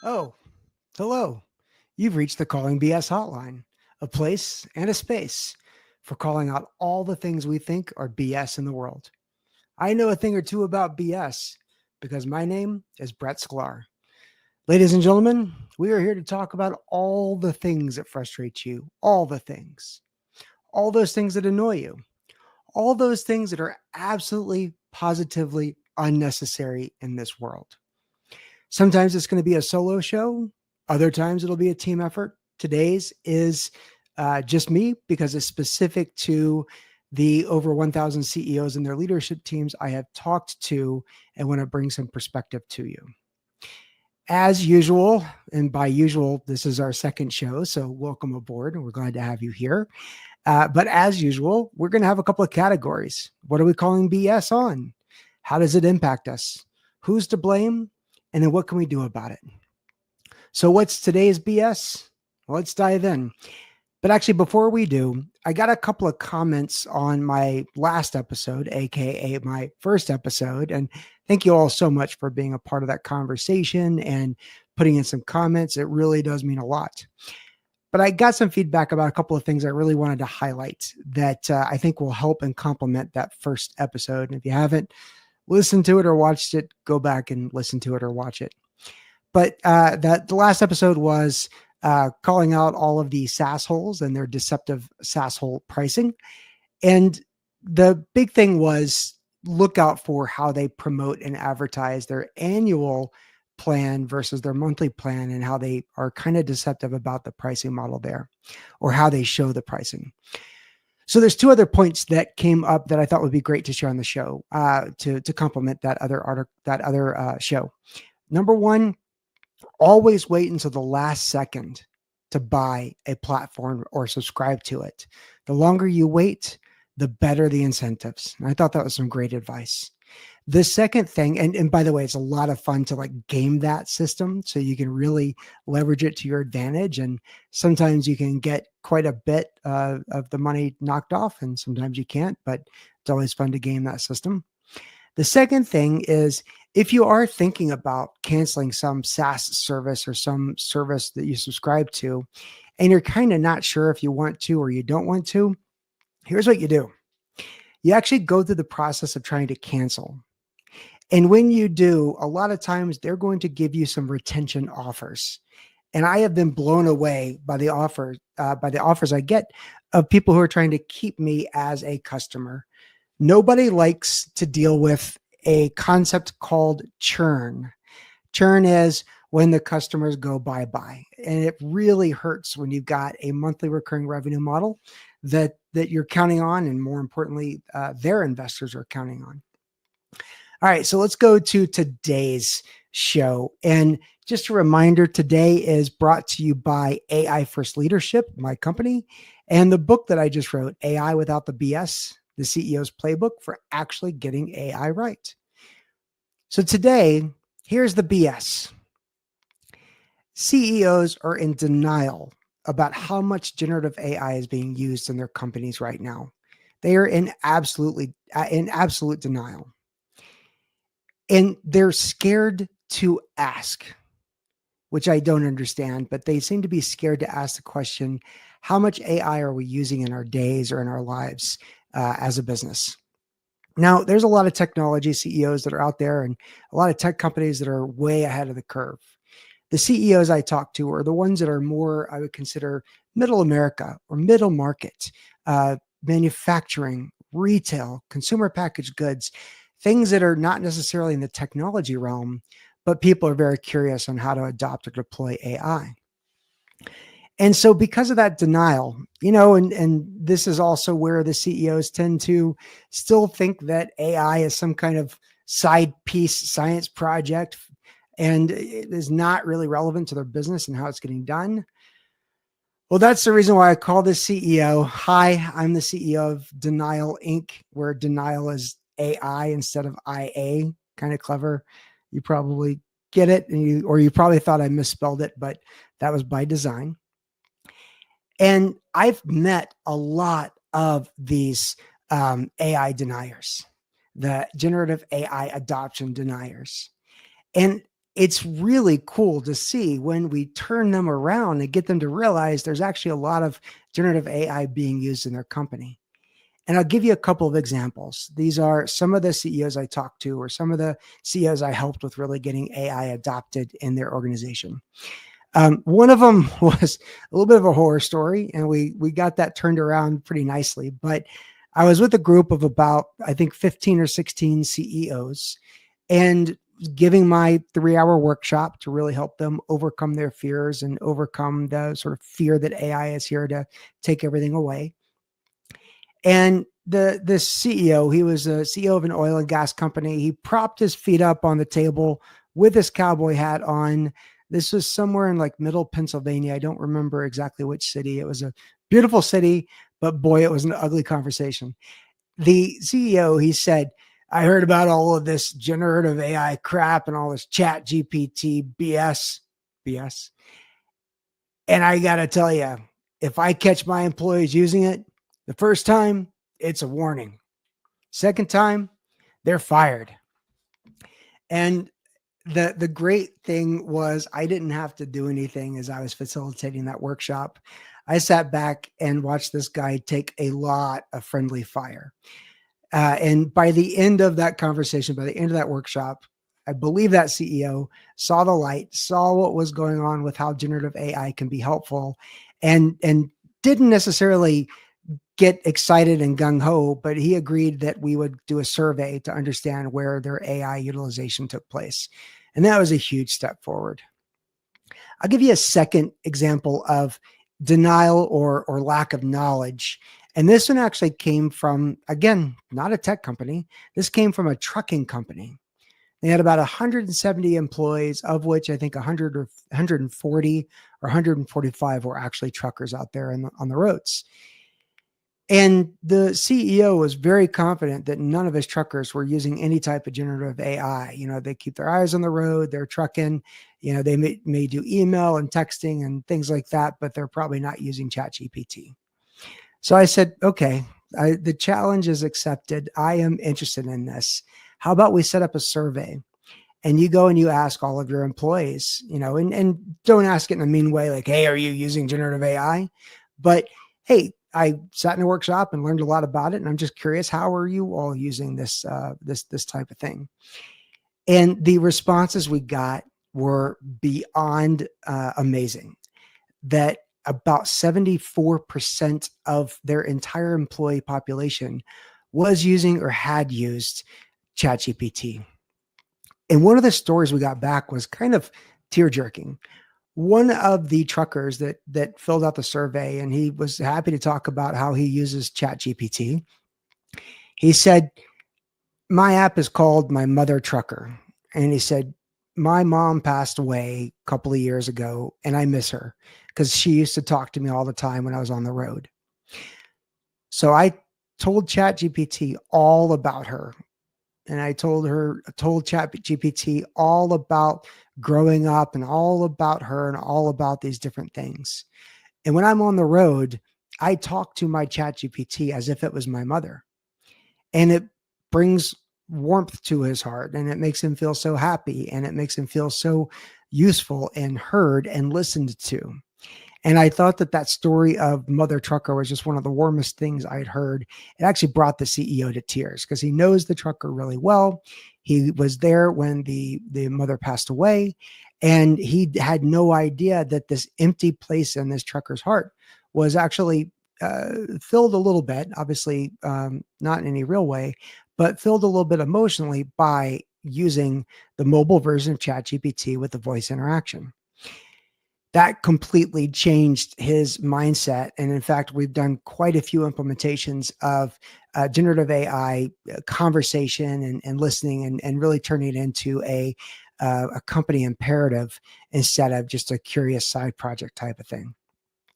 Oh, hello. You've reached the Calling BS hotline, a place and a space for calling out all the things we think are BS in the world. I know a thing or two about BS because my name is Brett Schklar. Ladies and gentlemen, we are here to talk about all the things that frustrate you, all those things that annoy you, all those things that are absolutely, positively unnecessary in this world. Sometimes it's going to be a solo show. Other times it'll be a team effort. Today's is just me because it's specific to the over 1,000 CEOs and their leadership teams I have talked to and want to bring some perspective to you. As usual, and by usual, this is our second show, so welcome aboard, and we're glad to have you here. But as usual, we're going to have a couple of categories. What are we calling BS on? How does it impact us? Who's to blame? And then what can we do about it? So what's today's BS? Well, let's dive in. But actually, before we do, I got a couple of comments on my last episode, AKA my first episode. And thank you all so much for being a part of that conversation and putting in some comments. It really does mean a lot. But I got some feedback about a couple of things I really wanted to highlight that I think will help and complement that first episode. And if you haven't listened to it or watched it, go back and listen to it or watch it. But the last episode was calling out all of the SaaS holes and their deceptive SaaS hole pricing. And the big thing was look out for how they promote and advertise their annual plan versus their monthly plan and how they are kind of deceptive about the pricing model there or how they show the pricing. So there's two other points that came up that I thought would be great to share on the show to complement that other show. Number one, always wait until the last second to buy a platform or subscribe to it. The longer you wait, the better the incentives. And I thought that was some great advice. The second thing, and by the way, it's a lot of fun to like game that system so you can really leverage it to your advantage. And sometimes you can get quite a bit of the money knocked off, and sometimes you can't, but it's always fun to game that system. The second thing is if you are thinking about canceling some SaaS service or some service that you subscribe to, and you're kind of not sure if you want to or you don't want to, here's what you do. You actually go through the process of trying to cancel. And when you do, a lot of times they're going to give you some retention offers. And I have been blown away by the offers I get of people who are trying to keep me as a customer. Nobody likes to deal with a concept called churn. Churn is when the customers go bye-bye. And it really hurts when you've got a monthly recurring revenue model that you're counting on, and more importantly, their investors are counting on. All right, so let's go to today's show. And just a reminder, today is brought to you by AI First Leadership, my company, and the book that I just wrote, AI Without the BS, the CEO's Playbook for Actually Getting AI Right. So today, here's the BS. CEOs are in denial about how much generative AI is being used in their companies right now. They are in absolute denial. And they're scared to ask, which I don't understand, but they seem to be scared to ask the question, how much AI are we using in our days or in our lives as a business? Now, there's a lot of technology CEOs that are out there and a lot of tech companies that are way ahead of the curve. The CEOs I talk to are the ones that are more, I would consider, middle America or middle market, manufacturing, retail, consumer packaged goods, things that are not necessarily in the technology realm, but people are very curious on how to adopt or deploy AI. And so because of that denial, and this is also where the CEOs tend to still think that AI is some kind of side piece science project and it is not really relevant to their business and how it's getting done. Well, that's the reason why I call this CEO. Hi, I'm the CEO of Denial Inc., where denial is AI instead of IA. Kind of clever. You probably get it, or you probably thought I misspelled it, but that was by design. And I've met a lot of these AI deniers, the generative AI adoption deniers. And it's really cool to see when we turn them around and get them to realize there's actually a lot of generative AI being used in their company. And I'll give you a couple of examples. These are some of the CEOs I talked to, or some of the CEOs I helped with really getting AI adopted in their organization. One of them was a little bit of a horror story, and we got that turned around pretty nicely. But I was with a group of about, I think, 15 or 16 CEOs, and giving my 3-hour workshop to really help them overcome their fears and overcome the sort of fear that AI is here to take everything away. And the CEO, he was a CEO of an oil and gas company. He propped his feet up on the table with his cowboy hat on. This was somewhere in like middle Pennsylvania. I don't remember exactly which city. It was a beautiful city, but boy, it was an ugly conversation. The CEO, he said, I heard about all of this generative AI crap and all this chat GPT BS. And I got to tell you, if I catch my employees using it, the first time, it's a warning. Second time, they're fired. And the great thing was I didn't have to do anything as I was facilitating that workshop. I sat back and watched this guy take a lot of friendly fire. And by the end of that conversation, by the end of that workshop, I believe that CEO saw the light, saw what was going on with how generative AI can be helpful, and didn't necessarily get excited and gung ho, but he agreed that we would do a survey to understand where their AI utilization took place. And that was a huge step forward. I'll give you a second example of denial or lack of knowledge. And this one actually came from, again, not a tech company. This came from a trucking company. They had about 170 employees, of which I think 100 or 140 or 145 were actually truckers out there on the roads. And the CEO was very confident that none of his truckers were using any type of generative AI. You know, they keep their eyes on the road, they're trucking, you know, they may do email and texting and things like that, but they're probably not using ChatGPT. So I said, okay, the challenge is accepted. I am interested in this. How about we set up a survey and you go and you ask all of your employees, you know, and don't ask it in a mean way, like, hey, are you using generative AI? But hey, I sat in a workshop and learned a lot about it. And I'm just curious, how are you all using this type of thing? And the responses we got were beyond amazing. That about 74% of their entire employee population was using or had used ChatGPT. And one of the stories we got back was kind of tear jerking. One of the truckers that filled out the survey, and he was happy to talk about how he uses ChatGPT. He said, my app is called My Mother Trucker. And he said, my mom passed away a couple of years ago, and I miss her because she used to talk to me all the time when I was on the road. So I told ChatGPT all about her. And I told ChatGPT all about growing up and all about her and all about these different things. And when I'm on the road, I talk to my ChatGPT as if it was my mother. And it brings warmth to his heart, and it makes him feel so happy, and it makes him feel so useful and heard and listened to. And I thought that story of Mother Trucker was just one of the warmest things I'd heard. It actually brought the CEO to tears because he knows the trucker really well. He was there when the mother passed away, and he had no idea that this empty place in this trucker's heart was actually filled a little bit, obviously not in any real way, but filled a little bit emotionally by using the mobile version of ChatGPT with the voice interaction. That completely changed his mindset. And in fact, we've done quite a few implementations of generative AI conversation and listening and really turning it into a company imperative instead of just a curious side project type of thing.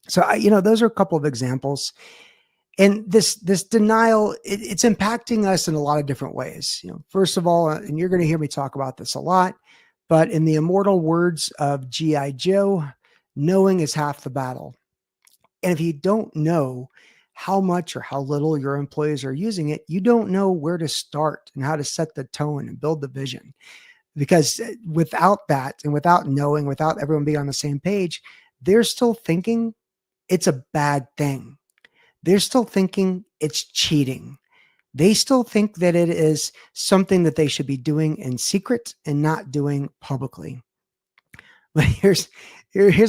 So, those are a couple of examples. And this denial, it's impacting us in a lot of different ways. First of all, and you're going to hear me talk about this a lot, but in the immortal words of G.I. Joe, knowing is half the battle. And if you don't know how much or how little your employees are using it, you don't know where to start and how to set the tone and build the vision. because without that and without knowing, without everyone being on the same page, they're still thinking it's a bad thing. They're still thinking it's cheating. They still think that it is something that they should be doing in secret and not doing publicly. But here's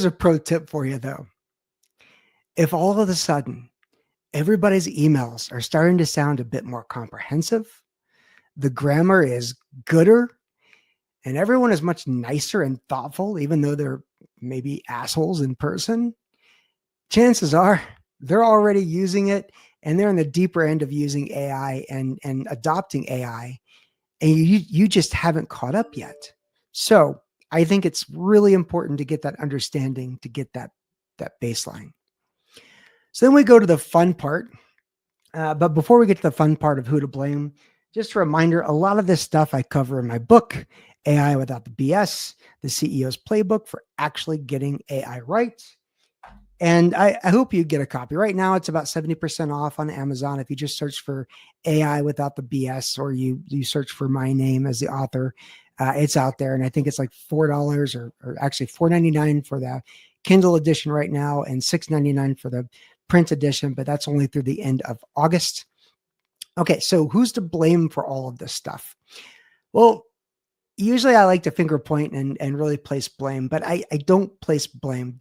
a pro tip for you though. If all of a sudden everybody's emails are starting to sound a bit more comprehensive, the grammar is gooder, and everyone is much nicer and thoughtful, even though they're maybe assholes in person, chances are they're already using it and they're in the deeper end of using AI and adopting AI. And you just haven't caught up yet. So I think it's really important to get that understanding, to get that baseline. So then we go to the fun part. But before we get to the fun part of who to blame, just a reminder, a lot of this stuff I cover in my book, AI Without the BS, the CEO's Playbook for Actually Getting AI Right. And I hope you get a copy. Right now, it's about 70% off on Amazon. If you just search for AI Without the BS, or you search for my name as the author, it's out there. And I think it's like $4 or actually $4.99 for the Kindle edition right now and $6.99 for the print edition, but that's only through the end of August. Okay, so who's to blame for all of this stuff? Well, usually I like to finger point and really place blame, but I don't place blame.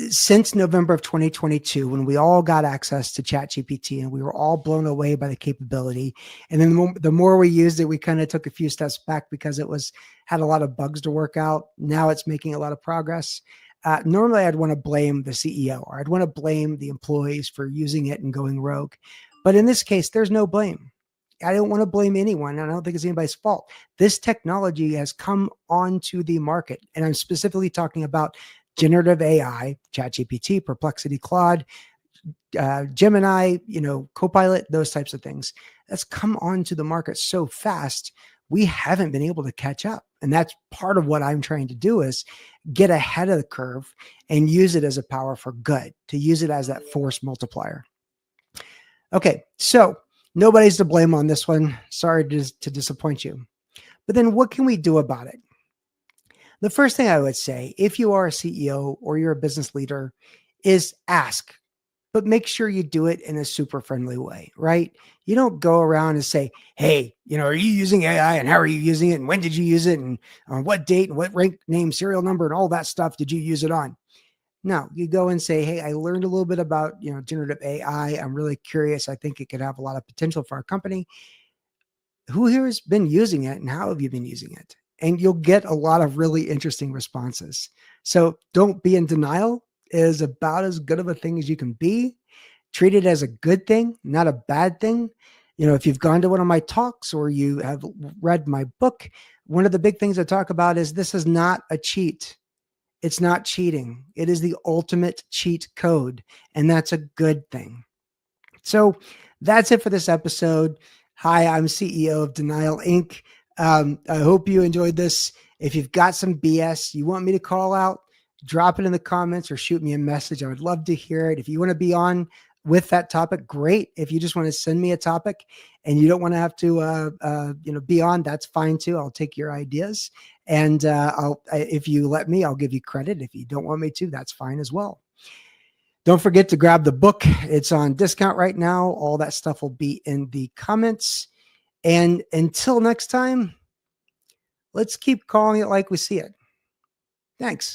Since November of 2022, when we all got access to ChatGPT and we were all blown away by the capability. And then the more we used it, we kind of took a few steps back because it had a lot of bugs to work out. Now it's making a lot of progress. Normally I'd want to blame the CEO, or I'd want to blame the employees for using it and going rogue. But in this case, there's no blame. I don't want to blame anyone. I don't think it's anybody's fault. This technology has come onto the market. And I'm specifically talking about generative AI, ChatGPT, Perplexity, Claude, Gemini, Copilot, those types of things. That's come onto the market so fast, we haven't been able to catch up. And that's part of what I'm trying to do, is get ahead of the curve and use it as a power for good, to use it as that force multiplier. Okay, so nobody's to blame on this one. Sorry to disappoint you. But then what can we do about it? The first thing I would say, if you are a CEO or you're a business leader, is ask, but make sure you do it in a super friendly way, right? You don't go around and say, hey, are you using AI, and how are you using it? And when did you use it? And on what date and what rank, name, serial number, and all that stuff did you use it on? No, you go and say, hey, I learned a little bit about, generative AI. I'm really curious. I think it could have a lot of potential for our company. Who here has been using it, and how have you been using it? And you'll get a lot of really interesting responses. So don't be in denial. It is about as good of a thing as you can be. Treat it as a good thing, not a bad thing. If you've gone to one of my talks or you have read my book, one of the big things I talk about is this is not a cheat. It's not cheating. It is the ultimate cheat code, and that's a good thing. So that's it for this episode. Hi, I'm CEO of Denial Inc. I hope you enjoyed this. If you've got some BS you want me to call out, drop it in the comments or shoot me a message. I would love to hear it. If you want to be on with that topic, great. If you just want to send me a topic and you don't want to have to, be on, that's fine too. I'll take your ideas, and if you let me, I'll give you credit. If you don't want me to, that's fine as well. Don't forget to grab the book. It's on discount right now. All that stuff will be in the comments. And until next time, let's keep calling it like we see it. Thanks.